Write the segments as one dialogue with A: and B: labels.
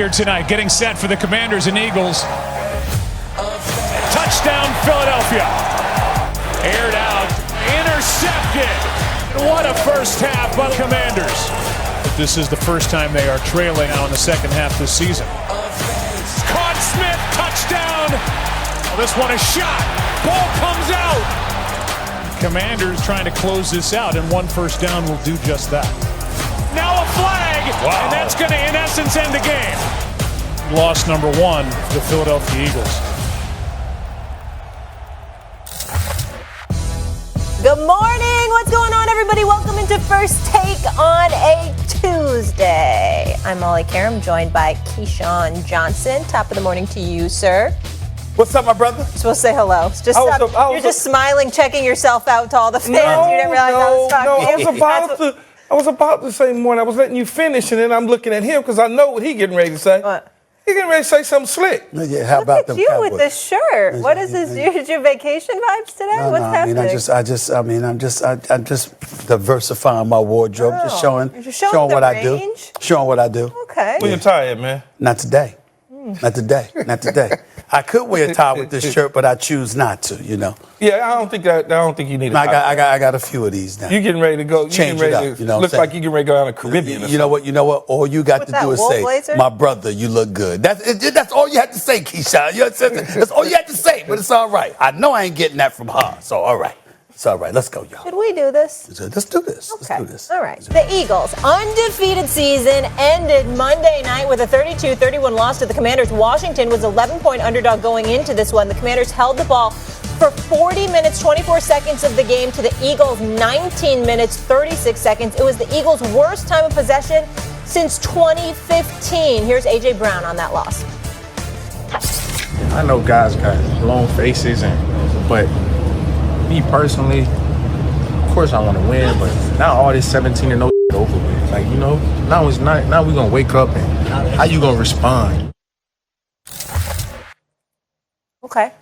A: Here tonight, getting set for the Commanders and Eagles. Touchdown, Philadelphia. Aired out, intercepted. What a first half by the Commanders. But this is the first time they are trailing now in the second half this season. Caught Smith, touchdown. This one a shot. Ball comes out. Commanders trying to close this out, and one first down will do just that. Now a flag, wow. And that's going to, in essence, end the game. Loss number one for the Philadelphia Eagles.
B: Good morning. What's going on, everybody? Welcome into First Take on a Tuesday. I'm Molly Karam, joined by Keyshawn Johnson. Top of the morning to you, sir.
C: What's up, my brother?
B: You're supposed to say hello. You're just smiling, checking yourself out to all the fans. You didn't realize I was talking to you.
C: I was about to say more, and I was letting you finish, and then I'm looking at him because I know what he's getting ready to say.
B: What?
C: He's getting ready to say something slick.
D: Yeah, how about
B: Look at you with this shirt. What is this? Did your vacation vibes today?
D: No,
B: What's happening?
D: I'm just diversifying my wardrobe, just showing what I do. Showing what I do.
B: Okay.
C: Where your tie at, man?
D: Not today. Not today. I could wear a tie with this shirt, but I choose not to. You know.
C: Yeah, I don't think you need a tie.
D: I got a few of these now.
C: You getting ready to go?
D: Change it up. You know,
C: looks like you getting ready to go down the Caribbean.
D: You know what? All you got to do is say,
B: blazer?
D: "My brother, you look good." That's all you have to say, Keyshawn. You know, that's all you have to say. But it's all right. I know I ain't getting that from her, so all right. It's all right. Let's go, y'all.
B: Should we do this?
D: Let's do this.
B: Okay.
D: Let's do this.
B: All right. The Eagles' undefeated season ended Monday night with a 32-31 loss to the Commanders. Washington was 11-point underdog going into this one. The Commanders held the ball for 40 minutes, 24 seconds of the game to the Eagles' 19 minutes, 36 seconds. It was the Eagles' worst time of possession since 2015. Here's A.J. Brown on that loss.
E: I know guys got long faces, but me personally, of course I want to win, but now all this 17-0 over with. Like, you know, now we're going to wake up and how you going to respond?
B: Okay.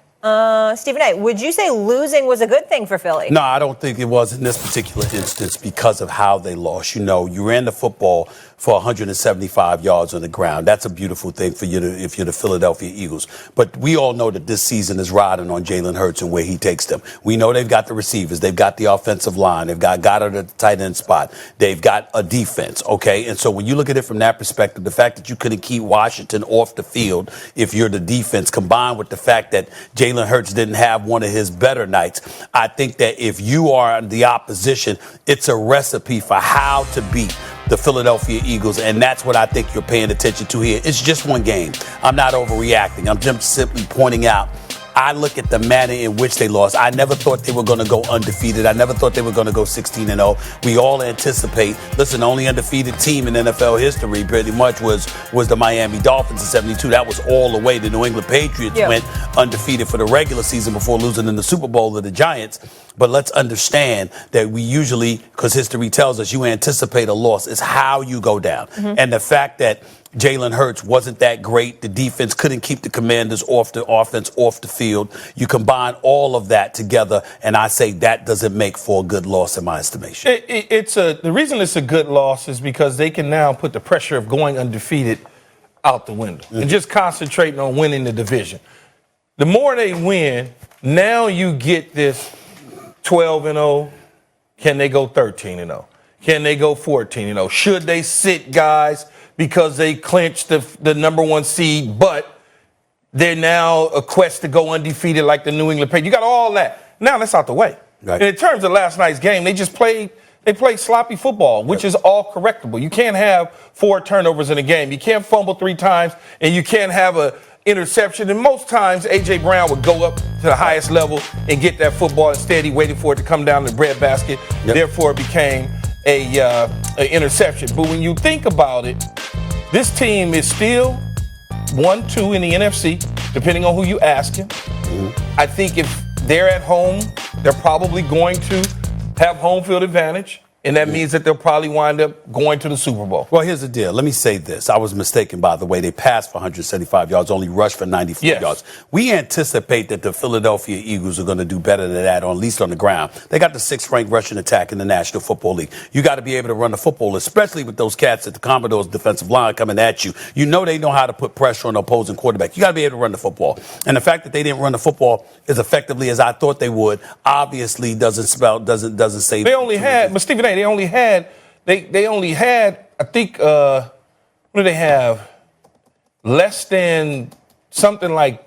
B: Stephen A., would you say losing was a good thing for Philly?
D: No, I don't think it was in this particular instance because of how they lost. You know, you ran the football for 175 yards on the ground. That's a beautiful thing for you if you're the Philadelphia Eagles. But we all know that this season is riding on Jalen Hurts and where he takes them. We know they've got the receivers. They've got the offensive line. They've got Goddard at the tight end spot. They've got a defense, okay? And so when you look at it from that perspective, the fact that you couldn't keep Washington off the field if you're the defense, combined with the fact that Jalen Hurts didn't have one of his better nights, I think that if you are the opposition, it's a recipe for how to beat the Philadelphia Eagles, and that's what I think you're paying attention to here. It's just one game. I'm not overreacting. I'm just simply pointing out, I look at the manner in which they lost. I never thought they were going to go undefeated. I never thought they were going to go 16-0. We all anticipate, listen, the only undefeated team in NFL history pretty much was the Miami Dolphins in 72. That was all the way. The New England Patriots went undefeated for the regular season before losing in the Super Bowl to the Giants. But let's understand that we usually, because history tells us, you anticipate a loss. It's how you go down. Mm-hmm. And the fact that Jalen Hurts wasn't that great. The defense couldn't keep the Commanders off the offense, off the field. You combine all of that together, and I say that doesn't make for a good loss in my estimation.
C: The reason it's a good loss is because they can now put the pressure of going undefeated out the window and just concentrating on winning the division. The more they win, now you get this 12-0. Can they go 13-0? Can they go 14-0? Should they sit guys because they clinched the number one seed, but they're now a quest to go undefeated like the New England Patriots? You got all that. Now that's out the way. Right. And in terms of last night's game, they played sloppy football, which is all correctable. You can't have 4 turnovers in a game. You can't fumble 3 times, and you can't have a interception. And most times, A.J. Brown would go up to the highest level and get that football. Instead, he waited for it to come down the breadbasket. Yep. Therefore, it became a interception. But when you think about it, this team is still 1-2 in the NFC, depending on who you ask him. Mm-hmm. I think if they're at home, they're probably going to have home field advantage. and that means that they'll probably wind up going to the Super Bowl.
D: Well, here's the deal. Let me say this. I was mistaken, by the way. They passed for 175 yards, only rushed for 94 yards. We anticipate that the Philadelphia Eagles are going to do better than that, or at least on the ground. They got the 6th-ranked rushing attack in the National Football League. You got to be able to run the football, especially with those cats at the Commodores defensive line coming at you. You know they know how to put pressure on the opposing quarterback. You got to be able to run the football. And the fact that they didn't run the football as effectively as I thought they would obviously doesn't say.
C: They only had, but Stephen A., they only had, I think, what do they have? Less than something like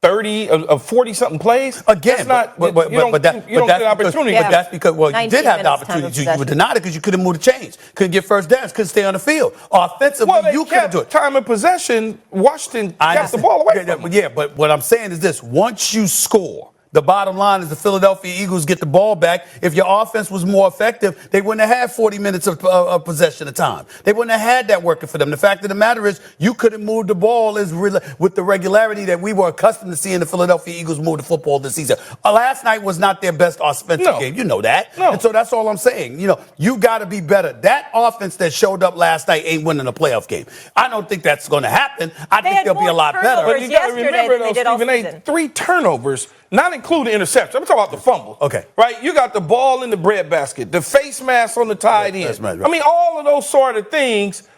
C: 30 of 40-something plays.
D: Again,
C: that's not,
D: but
C: you don't get the opportunity.
B: Yeah.
D: But that's because, well, you did have the
B: 19 minutes
D: opportunity.
B: time
D: You were denied it because you couldn't move the chains. Couldn't get first downs. Couldn't stay on the field. Offensively,
C: Well,
D: you couldn't do it.
C: time of possession, Washington kept the ball away from them.
D: Yeah, but what I'm saying is this. Once you score, the bottom line is the Philadelphia Eagles get the ball back. If your offense was more effective, they wouldn't have had 40 minutes of possession of time. They wouldn't have had that working for them. The fact of the matter is you couldn't move the ball with the regularity that we were accustomed to seeing the Philadelphia Eagles move the football this season. Last night was not their best offensive game. You know that.
C: No.
D: And so that's all I'm saying. You know, you got to be better. That offense that showed up last night ain't winning a playoff game. I don't think that's going to happen. I think they'll be a lot better.
C: But you got to remember, though, Stephen A., 3 turnovers, not including interceptions. I'm talking about the fumble.
D: Okay.
C: Right? You got the ball in the breadbasket, the face mask on the tight end.
D: Right.
C: I mean, all of those sort of things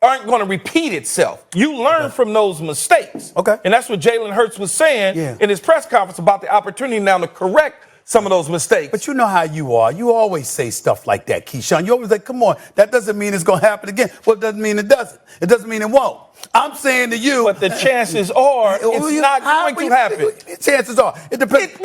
C: aren't going to repeat itself. You learn from those mistakes.
D: Okay.
C: And that's what Jalen Hurts was saying in his press conference about the opportunity now to correct some of those mistakes.
D: But you know how you are. You always say stuff like that, Keyshawn. You always like, come on, that doesn't mean it's going to happen again. Well, it doesn't mean it doesn't. It doesn't mean it won't. I'm saying to you.
C: But the chances are it's not going to happen.
D: Chances are. It depends.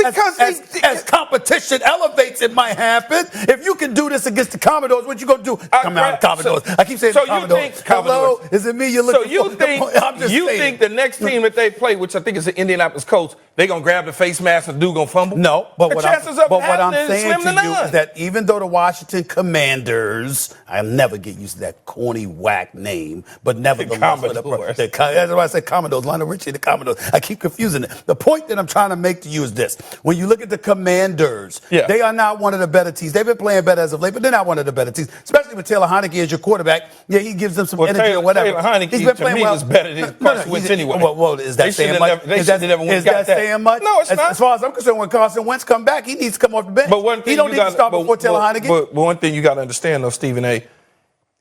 D: As competition elevates, it might happen. If you can do this against the Commodores, what you going to do? Come out, Commodores. I keep saying Commodores. Hello? Is it me you're looking for?
C: So you think the next team that they play, which I think is the Indianapolis Colts, they're going to grab the face mask and the dude going to fumble?
D: No. But what I'm saying to you
C: none.
D: is that even though the Washington Commanders, I'll never get used to that corny whack name, but nevertheless, that's why I said Commodores. Lionel Richie, the Commodores. I keep confusing it. The point that I'm trying to make to you is this. When you look at the Commanders, they are not one of the better teams. They've been playing better as of late, but they're not one of the better teams, especially with Taylor Heineke as your quarterback. Yeah, he gives them some energy or whatever.
C: Taylor Heineke,
D: he's been playing well.
C: Is better than Carson Wentz anyway.
D: Well, is that saying much? Is that saying much?
C: No, it's not.
D: As far as I'm concerned, when Carson Wentz come back, he needs to come off the bench.
C: But one thing
D: he don't need to start before Taylor Heineke.
C: But one thing you got to understand, though, Stephen A.,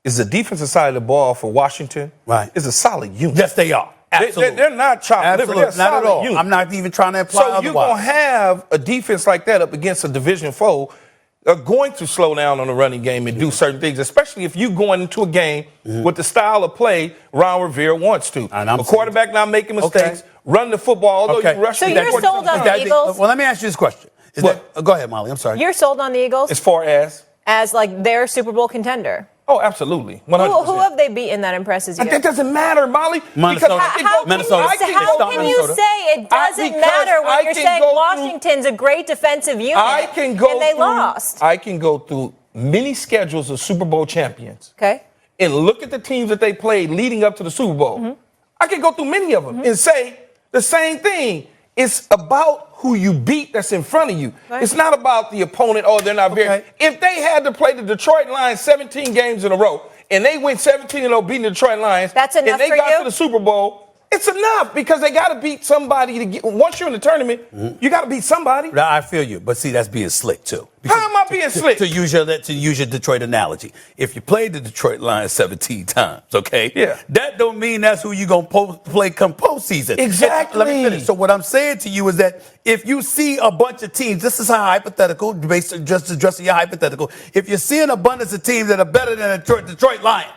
C: is the defensive side of the ball for Washington is a solid unit.
D: Yes, they are. Absolutely.
C: They're not chopped liver. They're
D: not at all.
C: Unit.
D: I'm not even trying to imply otherwise.
C: So you're going to have a defense like that up against a division foe going to slow down on the running game and do certain things, especially if you going into a game with the style of play Ron Rivera wants to. A quarterback not making mistakes, run the football, although you rush.
B: So you're sold on the Eagles?
D: Well, let me ask you this question. Go ahead, Molly. I'm sorry.
B: You're sold on the Eagles?
C: As far as
B: like their Super Bowl contender?
C: Oh, absolutely. 100%.
B: Who have they beaten that impresses you?
C: That doesn't matter, Molly.
D: Minnesota.
B: How can you say it doesn't matter when you're saying Washington's a great defensive unit and they lost?
C: I can go through many schedules of Super Bowl champions.
B: Okay.
C: And look at the teams that they played leading up to the Super Bowl. I can go through many of them and say the same thing. It's about who you beat that's in front of you. Right. It's not about the opponent. Oh, they're not very. If they had to play the Detroit Lions 17 games in a row and they went 17-0 beating the Detroit Lions,
B: that's enough
C: and they got to the Super Bowl, it's enough because they got to beat somebody to get. Once you're in the tournament, you got to beat somebody.
D: I feel you, but see, that's being slick too.
C: How am I being slick?
D: To use your Detroit analogy, if you played the Detroit Lions 17 times, that don't mean that's who you gonna play come postseason.
C: Exactly.
D: Let me finish. So what I'm saying to you is that if you see a bunch of teams, this is how hypothetical, based on just addressing your hypothetical. If you're seeing abundance of teams that are better than the Detroit Lions.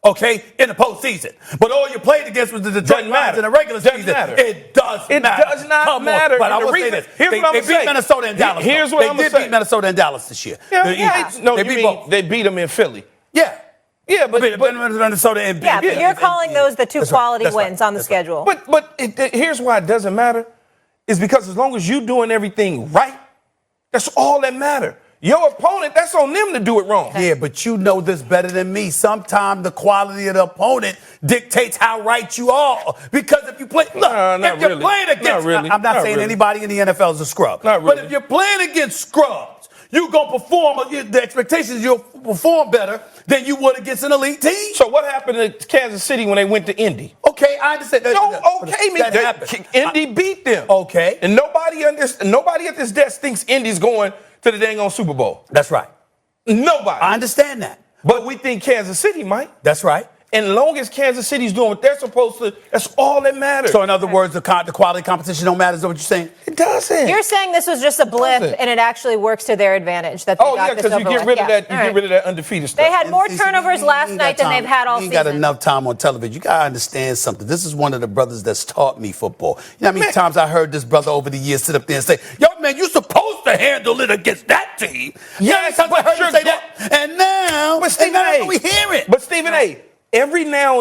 D: In the postseason. But all you played against was the Detroit Lions in the regular season. It does matter.
C: It does not matter.
D: But I will say this.
C: Here's what I'm going to say.
D: They beat Minnesota and Dallas.
C: Here's what I'm going to say.
D: They did beat Minnesota and Dallas this year.
C: They beat them in Philly.
D: Yeah, but Minnesota and
B: but you're calling those the two quality wins on the schedule.
C: But here's why it doesn't matter. Is because as long as you're doing everything right, that's all that matters. Your opponent, that's on them to do it wrong.
D: Yeah, but you know this better than me. Sometimes the quality of the opponent dictates how right you are. Because if you play, if you're playing against, I'm not saying anybody in the NFL is a scrub. But if you're playing against scrubs, you're going to perform, the expectation is you'll perform better than you would against an elite team.
C: So what happened to Kansas City when they went to Indy?
D: Okay, I understand.
C: That happened. Indy beat them.
D: Okay.
C: And nobody at this desk thinks Indy's going to the dang on Super Bowl.
D: That's right.
C: Nobody.
D: I understand that.
C: But we think Kansas City might.
D: That's right.
C: And as long as Kansas City's doing what they're supposed to, that's all that matters.
D: So in other words, the quality competition don't matter, is that what you're saying?
C: It doesn't.
B: You're saying this was just a blip, and it actually works to their advantage that they got this
C: because you get rid of that. You get rid of that undefeated stuff.
B: They had more turnovers last night than they've had all season.
D: You got enough time on television. You got to understand something. This is one of the brothers that's taught me football. You know how many times I heard this brother over the years sit up there and say, "Yo, man, you're supposed to handle it against that team."
C: Yes,
D: I heard him say that. And now,
C: but Stephen A.
D: we hear it.
C: But Stephen A. Every now and